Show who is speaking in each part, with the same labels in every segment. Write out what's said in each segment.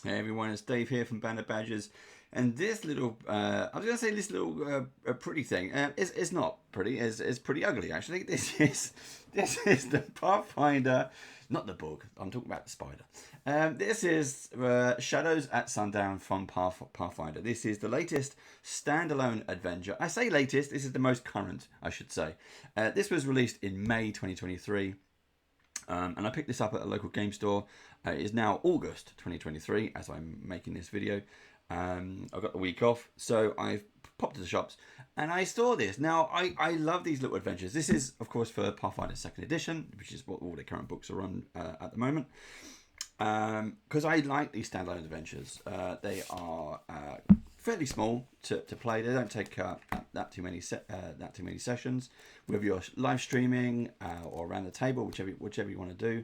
Speaker 1: Hey everyone, it's Dave here from Band of Badgers, and this little, I was going to say this little pretty thing, it's not pretty, it's pretty ugly actually. This is the Pathfinder, not the book, I'm talking about the spider. This is Shadows at Sundown from Pathfinder. This is the latest standalone adventure. I say latest, this is the most current, I should say. This was released in May 2023. And I picked this up at a local game store. It is now August 2023 as I'm making this video. I've got the week off, so I've popped to the shops and I saw this. Now, I love these little adventures. This is, of course, for Pathfinder 2nd Edition, which is what all the current books are on at the moment. Because I like these standalone adventures. They are fairly small to play. They don't take that too many sessions. Whether you're live streaming or around the table, whichever you want to do,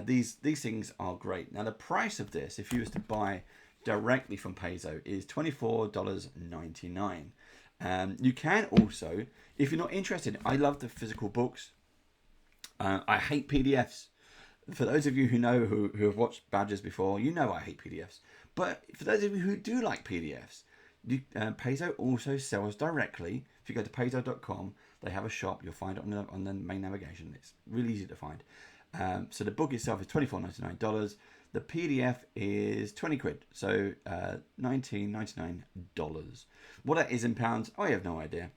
Speaker 1: these things are great. Now the price of this, if you was to buy directly from Paizo, is $24.99. You can also, if you're not interested, I love the physical books. I hate PDFs. For those of you who know who have watched Badgers before, you know I hate PDFs. But for those of you who do like PDFs, Paizo also sells directly. If you go to paizo.com, they have a shop. You'll find it on the main navigation. It's really easy to find. So the book itself is $24.99. The PDF is 20 quid, so $19.99. What that is in pounds, I have no idea.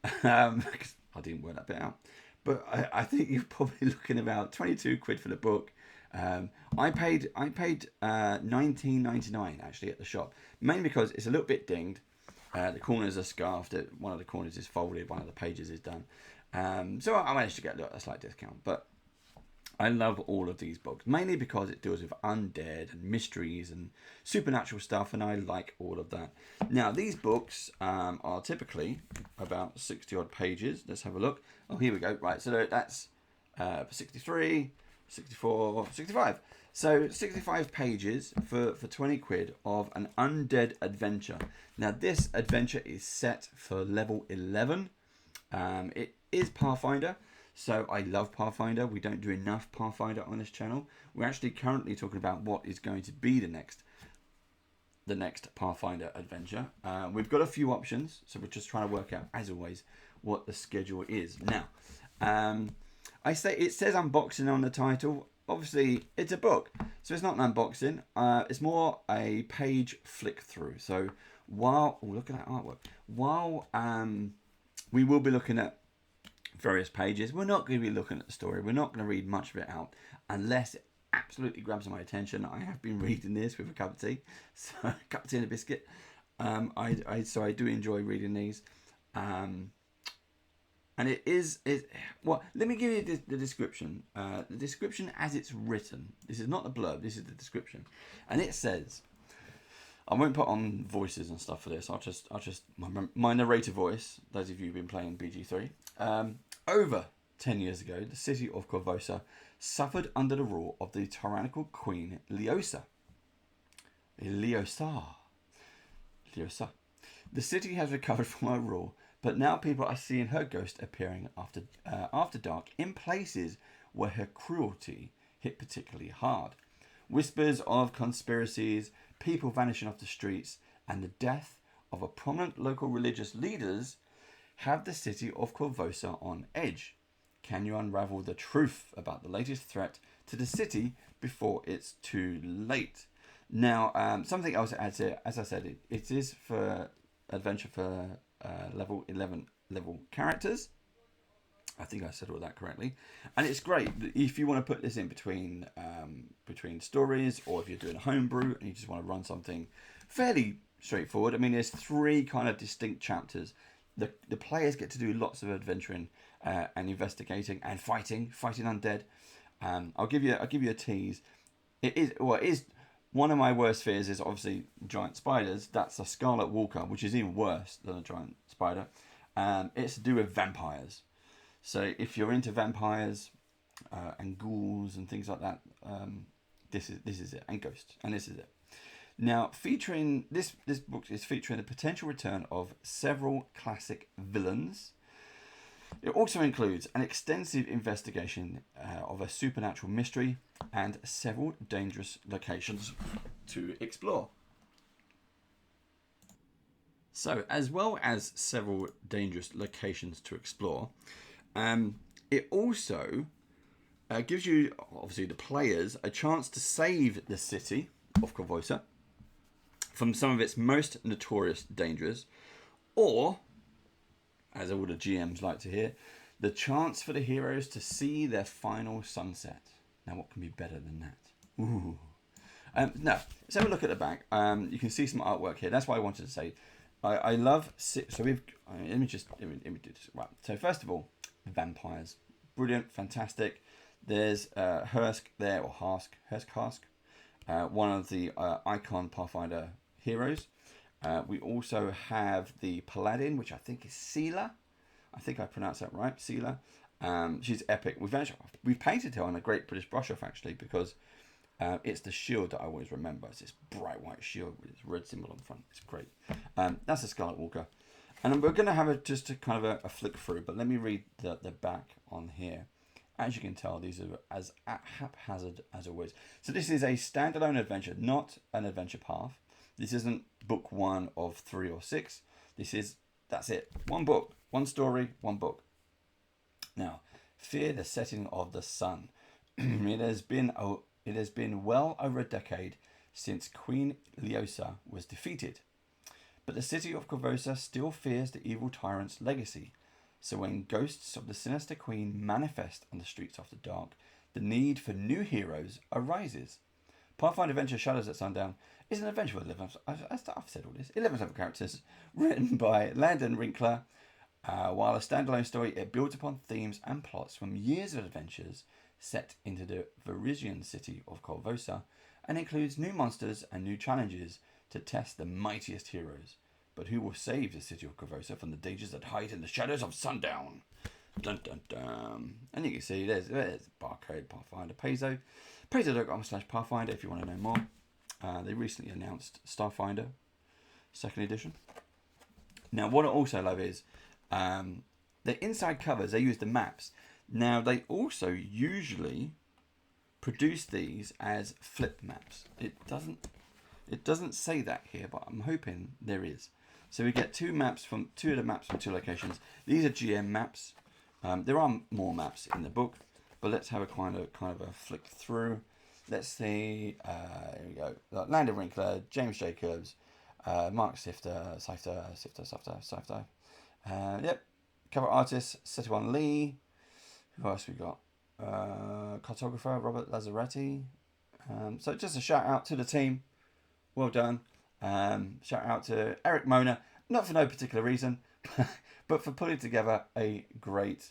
Speaker 1: Because I didn't work that bit out. But I think you're probably looking about 22 quid for the book. I paid $19.99 actually at the shop, mainly because it's a little bit dinged. The corners are scarfed. One of the corners is folded. One of the pages is done. So I managed to get a slight discount. But I love all of these books, mainly because it deals with undead and mysteries and supernatural stuff, and I like all of that. Now, these books are typically about 60 odd pages. Let's have a look. Oh, here we go. Right, so that's 63, 64, 65. So 65 pages for 20 quid of an undead adventure. Now, this adventure is set for level 11. It is Pathfinder. So I love Pathfinder. We don't do enough Pathfinder on this channel. We're actually currently talking about what is going to be the next Pathfinder adventure. We've got a few options, so we're just trying to work out, as always, what the schedule is. Now, it says unboxing on the title. Obviously, it's a book, so it's not an unboxing. It's more a page flick through. So look at that artwork. While we will be looking at various pages, we're not going to be looking at the story. We're not going to read much of it out unless it absolutely grabs my attention. I have been reading this with a cup of tea, so a cup of tea and a biscuit. So I do enjoy reading these, and it is well. Let me give you the description. The description as it's written. This is not the blurb. This is the description, and it says. I won't put on voices and stuff for this. I'll just my narrator voice. Those of you who've been playing BG3. Over 10 years ago, the city of Corvosa suffered under the rule of the tyrannical queen Leosa. The city has recovered from her rule, but now people are seeing her ghost appearing after dark in places where her cruelty hit particularly hard. Whispers of conspiracies, people vanishing off the streets, and the death of a prominent local religious leaders have the city of Corvosa on edge. Can you unravel the truth about the latest threat to the city before it's too late? Now, something else to add here, as I said, it is for adventure for level 11 level characters. I think I said all that correctly. And it's great if you want to put this in between stories, or if you're doing a homebrew and you just want to run something fairly straightforward. I mean, there's 3 kind of distinct chapters. The players get to do lots of adventuring and investigating and fighting undead. I'll give you a tease. It is one of my worst fears is obviously giant spiders. That's a Scarlet Walker, which is even worse than a giant spider. It's to do with vampires. So if you're into vampires and ghouls and things like that, this is it, and ghosts, and this is it. Now, featuring this book is featuring the potential return of several classic villains. It also includes an extensive investigation of a supernatural mystery and several dangerous locations. to explore. So, as well as several dangerous locations to explore, it also gives you, obviously the players, a chance to save the city of Korvosa from some of its most notorious dangers, or, as all the GMs like to hear, the chance for the heroes to see their final sunset. Now, what can be better than that? Ooh. Now, let's have a look at the back. You can see some artwork here. That's what I wanted to say. I love... So we've... Let me do this. Right. So first of all, vampires. Brilliant. Fantastic. There's Hursk there, or Hursk, one of the icon Pathfinder heroes. We also have the Paladin, which I think is Seela. I think I pronounced that right, Seela. She's epic. We've painted her on a Great British Brush-Off, actually, because it's the shield that I always remember. It's this bright white shield with this red symbol on the front. It's great. That's a Scarlet Walker. And we're going to have just a kind of a flick through, but let me read the back on here. As you can tell, these are as haphazard as always. So this is a standalone adventure, not an adventure path. This isn't book 1 of 3 or 6. That's it. One book, one story, one book. Now, fear the setting of the sun. It has been well over a decade since Queen Leosa was defeated. But the city of Korvosa still fears the evil tyrant's legacy. So when ghosts of the sinister queen manifest on the streets after dark, the need for new heroes arises. Pathfinder Adventure Shadows at Sundown is an adventure with 11, I've said all this, 11 separate characters, written by Landon Winkler. While a standalone story, it builds upon themes and plots from years of adventures set into the Varisian city of Korvosa, and includes new monsters and new challenges to test the mightiest heroes. But who will save the city of Korvosa from the dangers that hide in the shadows of Sundown? Dun dun dun. And you can see there's barcode Pathfinder Paizo. Paizo.com/Pathfinder if you want to know more. They recently announced Starfinder 2nd edition. Now, what I also love is the inside covers, they use the maps. Now, they also usually produce these as flip maps. It doesn't say that here, but I'm hoping there is. So we get two of the maps from two locations. These are GM maps. There are more maps in the book, but let's have a kind of a flick through. Let's see. Here we go. Landon Winkler, James Jacobs, Mark Sifter. Yep. Cover artist Setuan Lee. Who else we got? Cartographer Robert Lazzaretti. So just a shout out to the team. Well done. Shout out to Eric Mona, not for no particular reason, but for putting together a great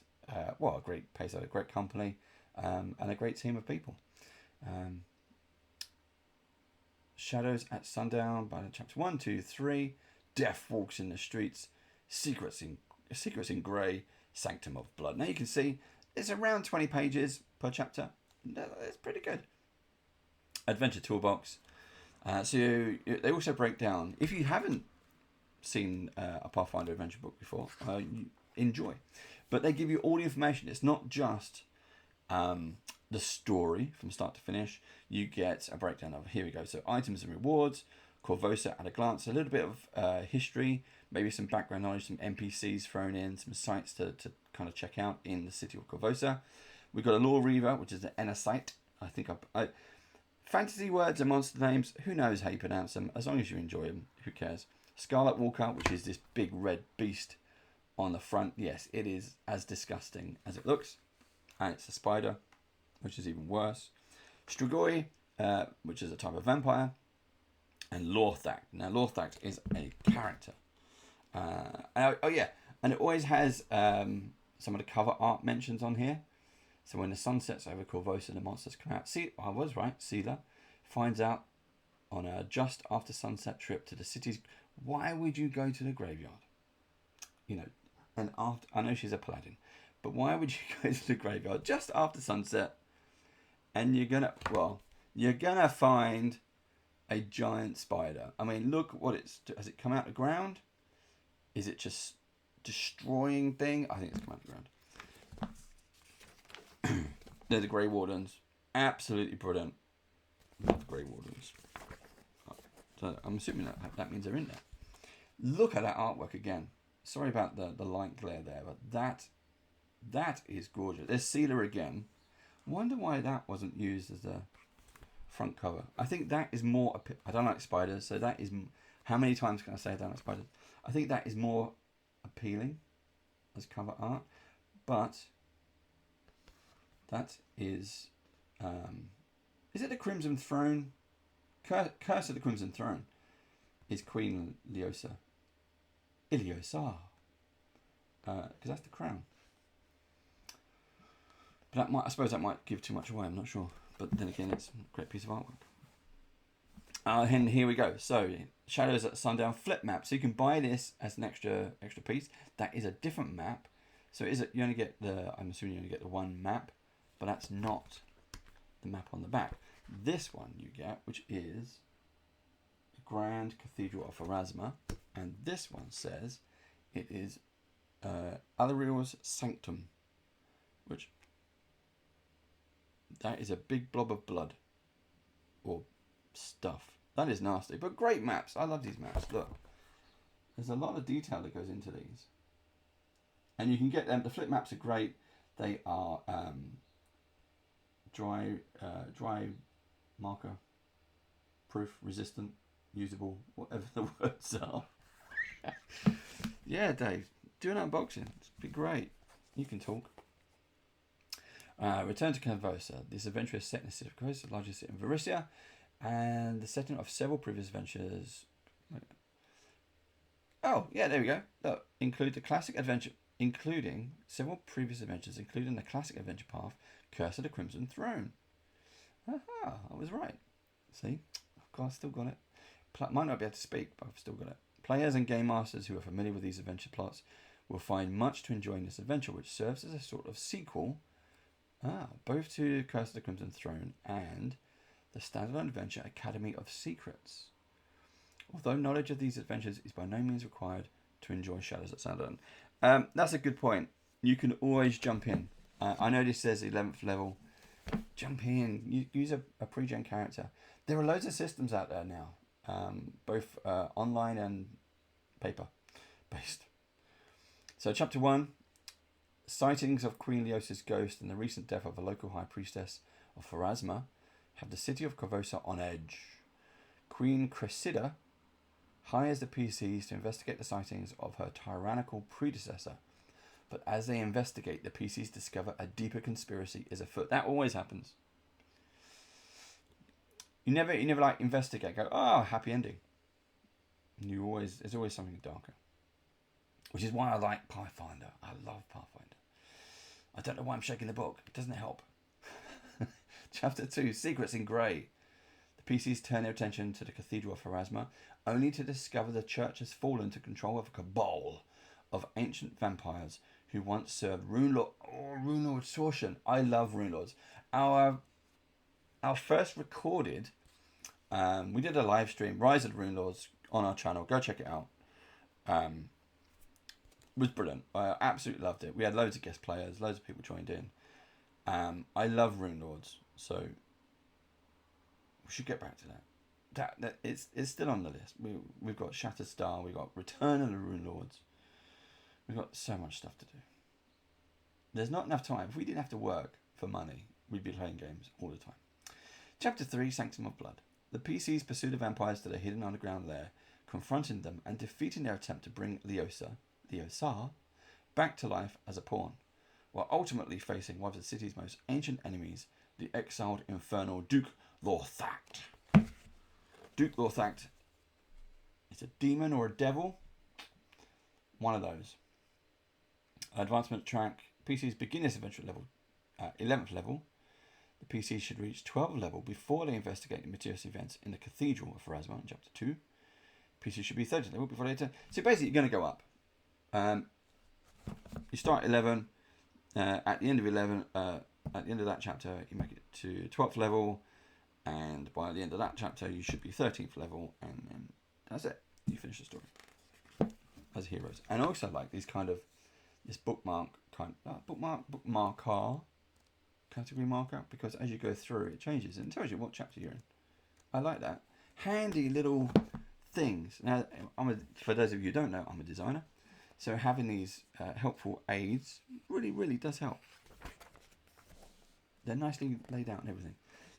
Speaker 1: pace, a great company, and a great team of people. Shadows at Sundown by chapter 1, 2, 3. Death walks in the streets. Secrets in grey. Sanctum of blood. Now you can see it's around 20 pages per chapter. It's pretty good. Adventure toolbox. So they also break down, if you haven't seen a Pathfinder adventure book before, you enjoy. But they give you all the information. It's not just the story from start to finish. You get a breakdown of, here we go, so items and rewards, Korvosa at a glance, a little bit of history, maybe some background knowledge, some NPCs thrown in, some sites to kind of check out in the city of Korvosa. We've got a Lore Reaver, which is the inner site. I think I fantasy words and monster names, who knows how you pronounce them, as long as you enjoy them, who cares. Scarlet Walker, which is this big red beast on the front. Yes, it is as disgusting as it looks. And it's a spider, which is even worse. Strigoi, which is a type of vampire. And Lorthak. Now, Lorthak is a character. And it always has some of the cover art mentions on here. So when the sun sets over Korvosa and the monsters come out. See, I was right. Seela finds out on a just after sunset trip to the city's. Why would you go to the graveyard? You know, and after, I know she's a paladin, but why would you go to the graveyard just after sunset? And you're gonna find a giant spider. I mean, look what has it come out of the ground? Is it just destroying thing? I think it's come out of the ground. They're the Grey Wardens. Absolutely brilliant. Love Grey Wardens. So I'm assuming that means they're in there. Look at that artwork again. Sorry about the light glare there, but that is gorgeous. There's Sealer again. Wonder why that wasn't used as a front cover. I think that is more... I don't like spiders, so that is... How many times can I say I don't like spiders? I think that is more appealing as cover art, but that is... is it the Crimson Throne? Curse of the Crimson Throne is Queen Iliosa. Because that's the crown. But I suppose that might give too much away, I'm not sure. But then again, it's a great piece of artwork. And here we go. So, Shadows at Sundown flip map. So you can buy this as an extra piece. That is a different map. So you only get I'm assuming you only get the one map, but that's not the map on the back. This one you get, which is the Grand Cathedral of Pharasma, and this one says it is Alariel's Sanctum, which that is a big blob of blood or stuff. That is nasty, but great maps. I love these maps. Look, there's a lot of detail that goes into these, and you can get them. The flip maps are great. They are dry marker proof, resistant, usable, whatever the words are. Yeah, Dave, do an unboxing. It'd be great. You can talk. Return to Convosa. This adventure is set in the city of Convosa, the largest city in Varissia, and the setting of several previous adventures. Oh, yeah, there we go. Look, including several previous adventures, including the classic adventure path, Curse of the Crimson Throne. Aha, I was right. See, I've still got it. Might not be able to speak, but I've still got it. Players and game masters who are familiar with these adventure plots will find much to enjoy in this adventure, which serves as a sort of sequel, both to Curse of the Crimson Throne and the standalone adventure Academy of Secrets. Although knowledge of these adventures is by no means required to enjoy Shadows at Sundown. That's a good point. You can always jump in. I know this says 11th level. Jump in. Use a pre-gen character. There are loads of systems out there now, both online and paper based. So chapter 1, sightings of Queen Leosa's ghost and the recent death of a local high priestess of Pharasma have the city of Convosa on edge. Queen Cressida hires the PCs to investigate the sightings of her tyrannical predecessor. But as they investigate, the PCs discover a deeper conspiracy is afoot. That always happens. You never like investigate. Go, oh, happy ending. There's always something darker. Which is why I like Pathfinder. I love Pathfinder. I don't know why I'm shaking the book. It doesn't help. Chapter 2, Secrets in Grey. The PCs turn their attention to the Cathedral of Pharasma, only to discover the church has fallen to control of a cabal of ancient vampires who once served Rune Lord Sortion. I love Rune Lords. Our first recorded, we did a live stream, Rise of the Rune Lords, on our channel. Go check it out. Was brilliant. I absolutely loved it. We had loads of guest players, loads of people joined in. I love Rune Lords, so we should get back to that. That it's still on the list. We've got Shattered Star, we've got Return of the Rune Lords. We've got so much stuff to do. There's not enough time. If we didn't have to work for money, we'd be playing games all the time. Chapter 3, Sanctum of Blood. The PCs pursue the vampires to their hidden underground lair, confronting them and defeating their attempt to bring Leosa, back to life as a pawn, while ultimately facing one of the city's most ancient enemies, the exiled infernal Duke Lorthact. Duke Lorthact is a demon or a devil. One of those. Advancement track. PCs begin this adventure at level 11th level. The PCs should reach 12th level before they investigate the mysterious events in the Cathedral of Pharasma in chapter 2. PCs should be 13th level before they turn. So basically, you're going to go up. You start 11. At the end of 11, at the end of that chapter, you make it to 12th level, and by the end of that chapter, you should be 13th level, and then that's it. You finish the story as heroes. And I also like these kind of this bookmarker category marker, because as you go through, it changes and it tells you what chapter you're in. I like that. handy little things. Now, for those of you who don't know, I'm a designer. So having these helpful aids really does help. They're nicely laid out and everything.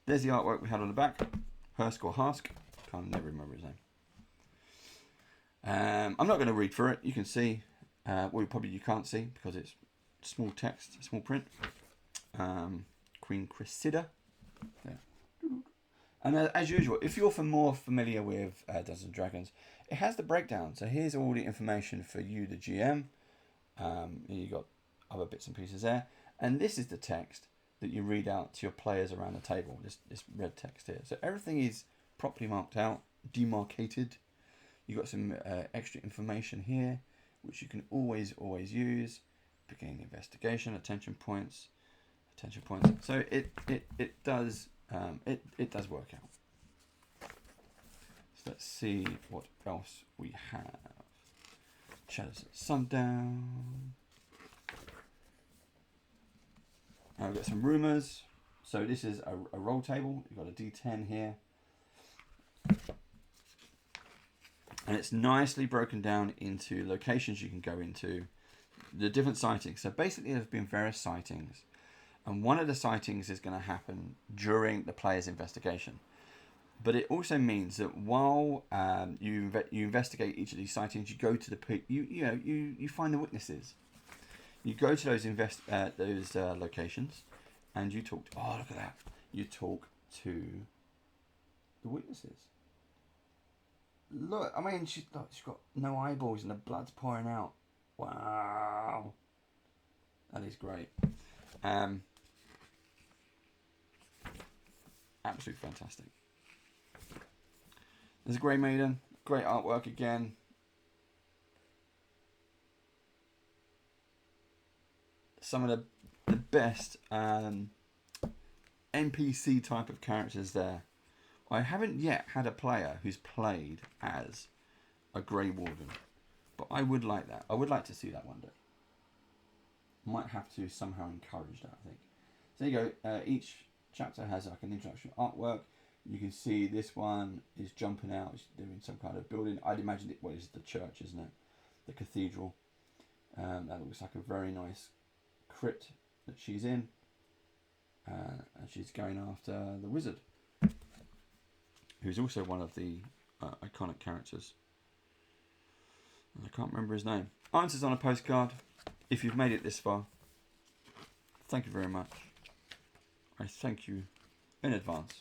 Speaker 1: There's the artwork we had on the back. Hursk or Harsk. Can't never remember his name. I'm not going to read through it. You can see. Well, probably you can't see because it's small text, small print. Queen Cressida. Yeah. And as usual, if you're more familiar with Dungeons and Dragons, it has the breakdown. So here's all the information for you, the GM. You got other bits and pieces there, and this is the text that you read out to your players around the table. This red text here. So everything is properly marked out, demarcated. You got some extra information here, which you can always use. Beginning investigation, attention points. So it does work out. So let's see what else we have. Shadows at Sundown. Now we've got some rumours. So this is a roll table. You've got a D10 here. And it's nicely broken down into locations you can go into. The different sightings. So basically there's been various sightings. And one of the sightings is going to happen during the player's investigation. But it also means that while you investigate each of these sightings, you go to the you find the witnesses. You go to those locations, and you talk. Oh, look at that! You talk to the witnesses. Look, I mean, she's got no eyeballs, and the blood's pouring out. Wow, that is great. Absolutely fantastic. There's a Grey Maiden, great artwork again. Some of the best NPC type of characters there. I haven't yet had a player who's played as a Grey Warden, but I would like that. I would like to see that one day. Might have to somehow encourage that, I think. So there you go. Each chapter has like an introduction artwork. You can see this one is jumping out. It's doing some kind of building. I'd imagine it was the church, isn't it? The cathedral. That looks like a very nice crypt that she's in. And she's going after the wizard, who's also one of the iconic characters. I can't remember his name. Answers on a postcard. If you've made it this far, thank you very much. I thank you in advance.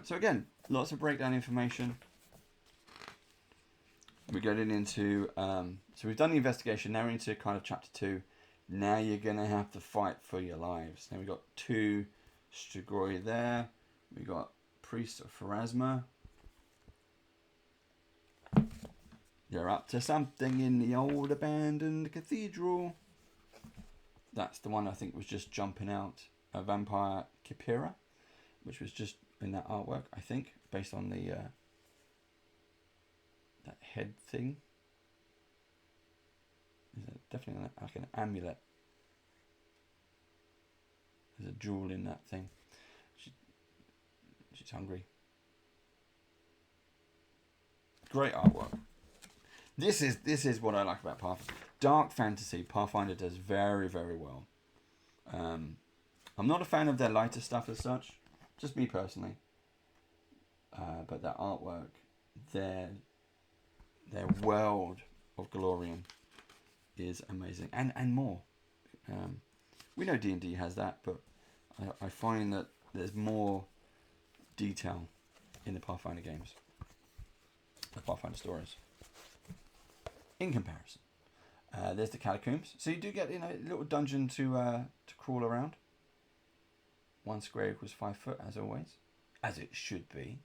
Speaker 1: So again, lots of breakdown information. We're getting into, so we've done the investigation, now we're into kind of chapter 2. Now you're going to have to fight for your lives. Now we've got 2 Strigoi there. We've got Priests of Pharasma. You're up to something in the old abandoned cathedral. That's the one I think was just jumping out. A Vampire Kipira, which was just in that artwork, I think, based on the that head thing. Definitely like an amulet. There's a jewel in that thing. She's hungry. Great artwork. This is what I like about Pathfinder. Dark fantasy, Pathfinder does very well. I'm not a fan of their lighter stuff as such, just me personally. But their artwork, their world of Glorian is amazing, and more. We know D&D has that, but I find that there's more detail in the Pathfinder games, the Pathfinder stories, in comparison. There's the catacombs, so you do get a little dungeon to crawl around. 1 square equals 5 foot, as always, as it should be.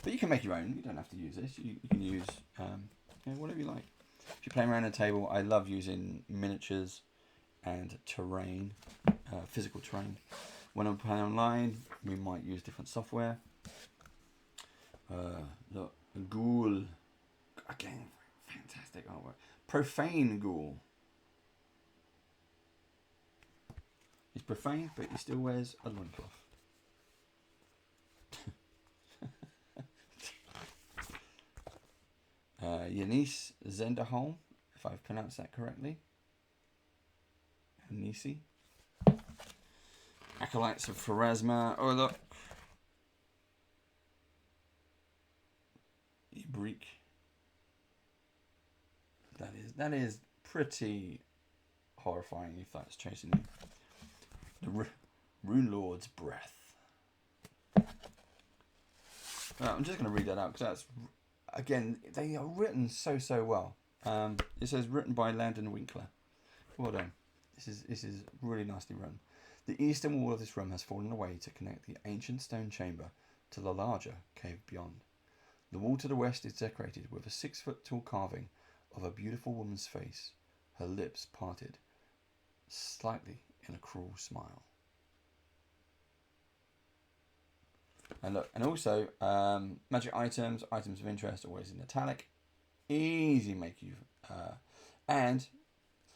Speaker 1: But you can make your own. You don't have to use this. You can use whatever you like. If you're playing around a table, I love using miniatures and terrain, physical terrain. When I'm playing online, we might use different software. Look, Ghoul. Again, fantastic artwork. Profane Ghoul. He's profane, but he still wears a loincloth. Yanis Zenderholm, if I've pronounced that correctly. Nisi. Acolytes of Pharasma. Oh, look. Ibrik. That is pretty horrifying if that's chasing you. The Rune Lord's Breath. I'm just going to read that out because that's, again, they are written so well. It says written by Landon Winkler. Well done. This is really nicely run. The eastern wall of this room has fallen away to connect the ancient stone chamber to the larger cave beyond. The wall to the west is decorated with a 6-foot tall carving of a beautiful woman's face, her lips parted slightly in a cruel smile. And look, and also magic items of interest, always in italic, easy make you, and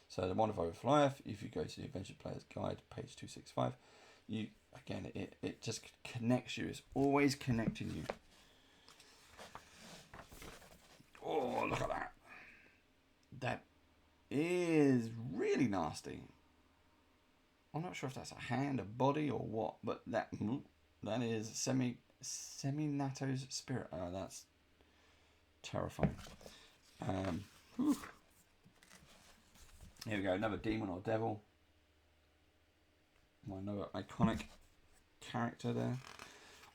Speaker 1: so the Wonder of Life. If you go to the Adventure Player's Guide, page 265, you again it just connects you. It's always connecting you. Oh, look at that! That is really nasty. I'm not sure if that's a hand, a body, or what, but that is Seminato's spirit. Oh, that's terrifying. Here we go, another demon or devil. Another iconic character there.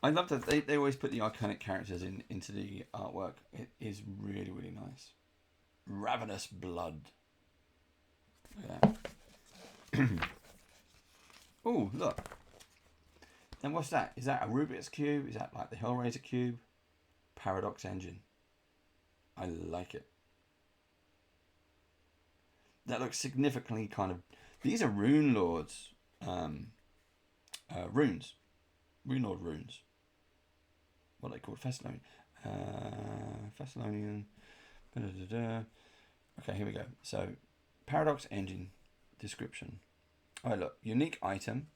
Speaker 1: I love that they always put the iconic characters into the artwork. It is really, really nice. Ravenous Blood. Look at that. Oh, look. Then what's that? Is that a Rubik's Cube? Is that like the Hellraiser Cube? Paradox Engine. I like it. That looks significantly kind of... These are Rune Lords. Runes. Rune Lord runes. What are they called? Thessalonian. Thessalonian. Okay, here we go. So, Paradox Engine description. Oh, look. Unique item.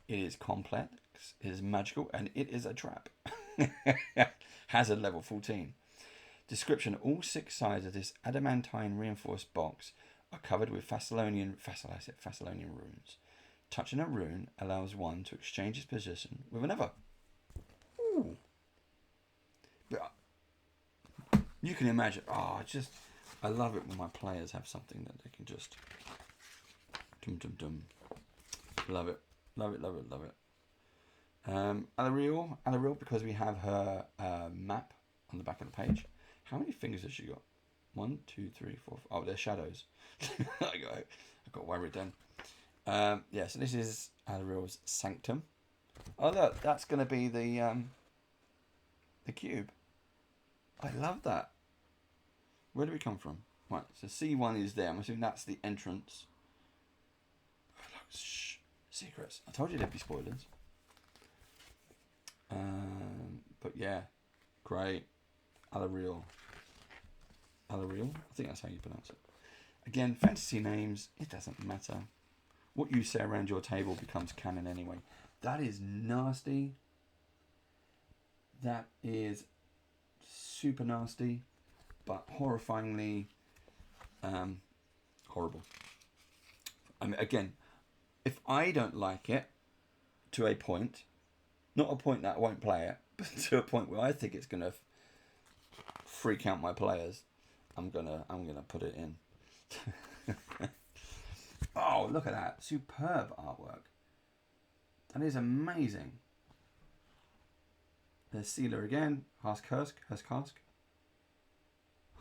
Speaker 1: It is complex. It is magical. And it is a trap. Hazard level 14. Description. All 6 sides of this adamantine reinforced box are covered with Thessalonian runes. Touching a rune allows one to exchange its position with another. Ooh. But you can imagine. Oh, I love it when my players have something that they can just Love it. Alariel, because we have her map on the back of the page. How many fingers has she got? 1, 2, 3, 4. Oh, they're shadows. I got worried then. Yeah, so this is Alariel's Sanctum. Oh look, that's going to be the cube. I love that. Where do we come from? Right, so C1 is there. I'm assuming that's the entrance. Shh, secrets. I told you there'd be spoilers. But yeah, great. Alariel. I think that's how you pronounce it. Again, fantasy names, it doesn't matter. What you say around your table becomes canon anyway. That is nasty. That is super nasty, but horrifyingly horrible. I mean, again, if I don't like it to a point, not a point that I won't play it, but to a point where I think it's gonna freak out my players, I'm gonna put it in. Oh, look at that. Superb artwork. That is amazing. There's Sealer again. Hursk.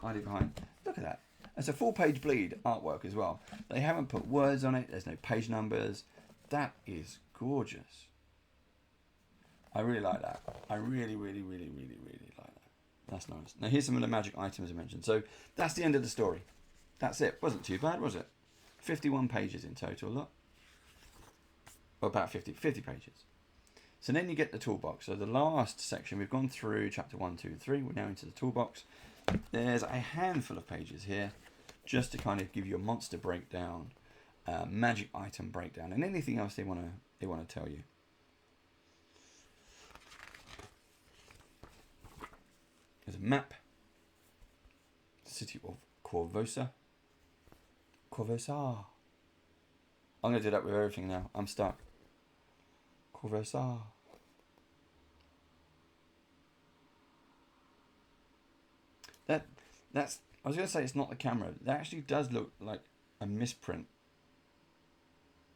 Speaker 1: Hiding behind. Look at that. It's a full-page bleed artwork as well. They haven't put words on it. There's no page numbers. That is gorgeous. I really like that. I really like that. That's nice. Now here's some of the magic items I mentioned. So that's the end of the story. That's it. Wasn't too bad, was it? 51 pages in total, look. Well, about 50 pages. So then you get the toolbox. So the last section, we've gone through chapter 1, 2, 3. We're now into the toolbox. There's a handful of pages here just to kind of give you a monster breakdown, magic item breakdown, and anything else they want to tell you. There's a map. the city of Corvosa. Corvosa. I'm going to do that with everything now. I'm stuck. Corvosa. That's. I was going to say it's not the camera. That actually does look like a misprint.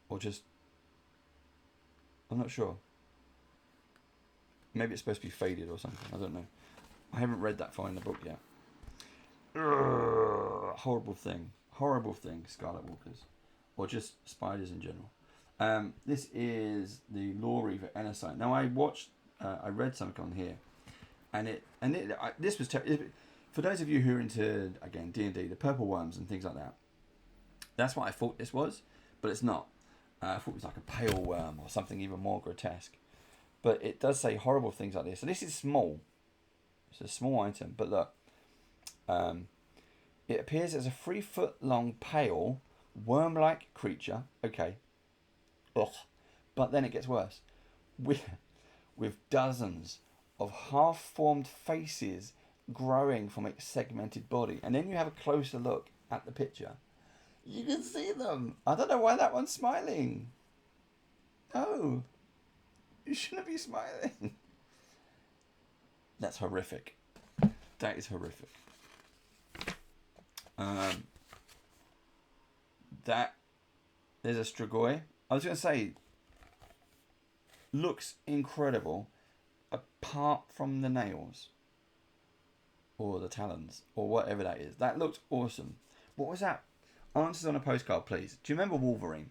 Speaker 1: Or just. I'm not sure. Maybe it's supposed to be faded or something. I don't know. I haven't read that far in the book yet. Horrible thing. Horrible thing, Scarlet Walkers. Or just spiders in general. This is the Law Reaver Enocite. Now I read something on here. This was for those of you who are into, again, D&D, the purple worms and things like that. That's what I thought this was, but it's not. I thought it was like a pale worm or something even more grotesque. But it does say horrible things like this. So this is small. It's a small item, but look. It appears as a 3-foot long, pale, worm-like creature. Okay. Ugh. But then it gets worse. With dozens of half-formed faces growing from its segmented body. And then you have a closer look at the picture. You can see them. I don't know why that one's smiling. No. You shouldn't be smiling. That's horrific. That is horrific. There's a Strigoi. I was going to say, looks incredible, apart from the nails, or the talons, or whatever that is. That looks awesome. What was that? Answers on a postcard, please. Do you remember Wolverine?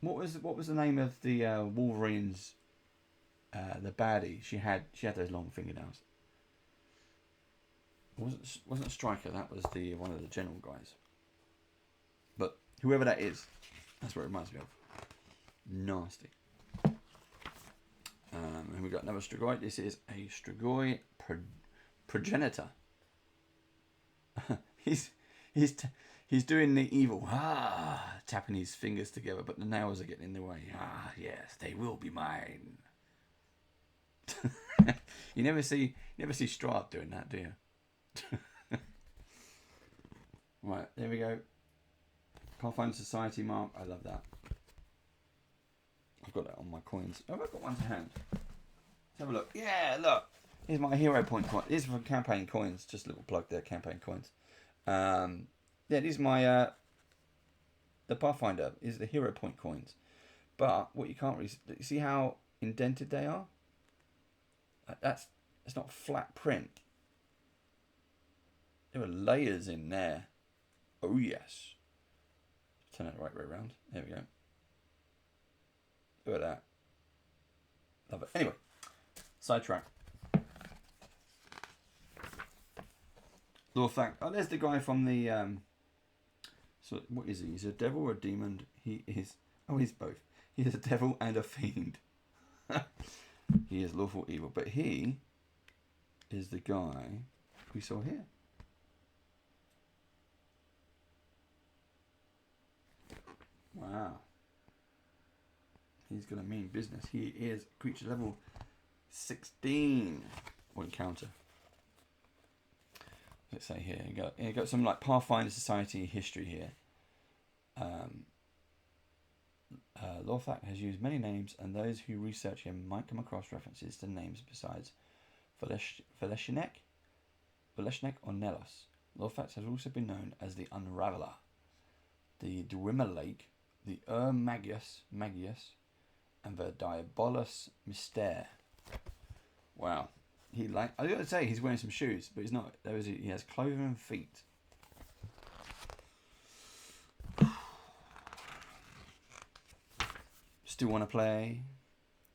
Speaker 1: What was the name of the Wolverine's the baddie? She had those long fingernails. Wasn't Stryker? That was one of the general guys. But whoever that is, that's what it reminds me of. Nasty. And we got another Strigoi. This is a Strigoi progenitor. He's doing the evil, tapping his fingers together, but the nails are getting in the way. Yes, they will be mine. You never see Strahd doing that, do you? Right, there we go. Pathfinder Society mark. I love that. I've got that on my coins. Oh, I've got one to hand. Let's have a look. Yeah, look. Here's my hero point coin. These are from campaign coins. Just a little plug there, campaign coins. Yeah, these are my the Pathfinder is the hero point coins. But what you can't really see how indented they are. It's not flat print. There are layers in there. Oh yes. Turn it the right way around. There we go. Look at that. Love it. Anyway, sidetrack. Law fact. Oh, there's the guy from the. So what is he? He's a devil or a demon? He is. Oh, he's both. He is a devil and a fiend. He is lawful evil, but he is the guy we saw here. Wow. He's got a mean business. He is creature level 16 or encounter. Let's say here you got some like Pathfinder Society history here. Lorthak has used many names, and those who research him might come across references to names besides Veleshnek or Nelos. Lorthak has also been known as the Unraveler, the Dwemer Lake, the Magius, and the Diabolus Mystère. Wow. I gotta say, he's wearing some shoes, but he's not. He has cloven and feet. Still want to play,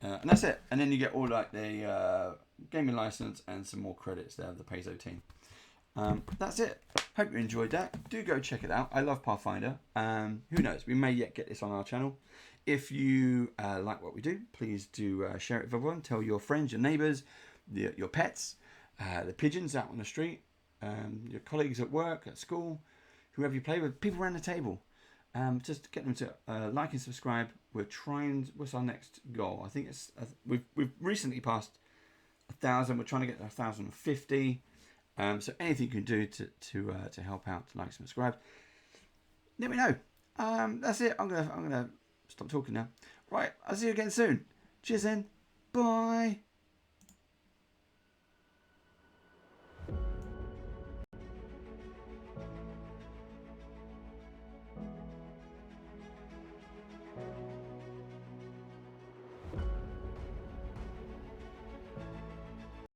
Speaker 1: and that's it. And then you get all like the gaming license and some more credits there of the Paizo team. That's it. Hope you enjoyed that. Do go check it out. I love Pathfinder. Who knows? We may yet get this on our channel. If you like what we do, please do share it with everyone. Tell your friends, your neighbours, your pets, the pigeons out on the street, your colleagues at work, at school, whoever you play with, people around the table. Just get them to like and subscribe. We're trying. What's our next goal? I think it's we've recently passed 1,000. We're trying to get to 1,050. So anything you can do to help out, to like, subscribe, let me know. That's it. I'm gonna stop talking now. Right, I'll see you again soon. Cheers then. Bye.